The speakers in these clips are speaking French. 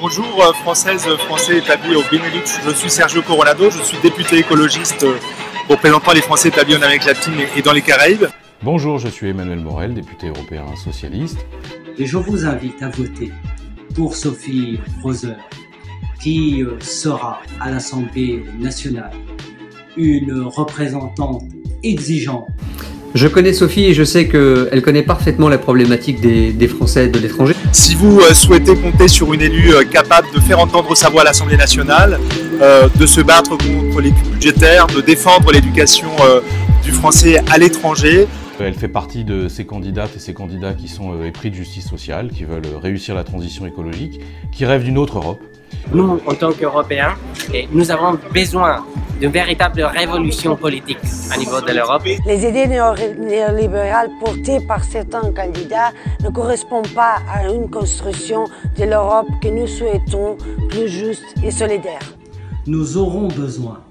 Bonjour Françaises, Français établis au Benelux, je suis Sergio Coronado, je suis député écologiste représentant les Français établis en Amérique latine et dans les Caraïbes. Bonjour, je suis Emmanuel Morel, député européen socialiste. Et je vous invite à voter pour Sophie Roser, qui sera à l'Assemblée nationale une représentante exigeante. Je connais Sophie et je sais qu'elle connaît parfaitement la problématique des Français de l'étranger. Si vous souhaitez compter sur une élue capable de faire entendre sa voix à l'Assemblée nationale, de se battre contre les coupes budgétaires, de défendre l'éducation du français à l'étranger. Elle fait partie de ces candidates et ces candidats qui sont épris de justice sociale, qui veulent réussir la transition écologique, qui rêvent d'une autre Europe. Nous, en tant qu'Européens, nous avons besoin d'une véritable révolution politique à niveau de l'Europe. Les idées néolibérales portées par certains candidats ne correspondent pas à une construction de l'Europe que nous souhaitons plus juste et solidaire. Nous aurons besoin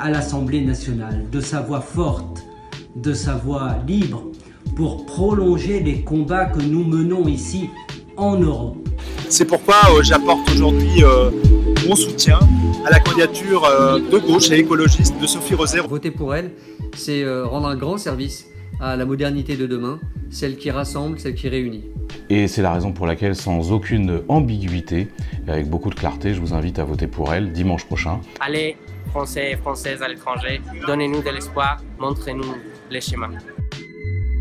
à l'Assemblée nationale de sa voix forte, de sa voix libre, pour prolonger les combats que nous menons ici en Europe. C'est pourquoi j'apporte aujourd'hui mon soutien à la candidature de gauche et écologiste de Sophie Roser. Voter pour elle, c'est rendre un grand service à la modernité de demain, celle qui rassemble, celle qui réunit. Et c'est la raison pour laquelle, sans aucune ambiguïté, et avec beaucoup de clarté, je vous invite à voter pour elle dimanche prochain. Allez, Français et Françaises à l'étranger, donnez-nous de l'espoir, montrez-nous les chemins.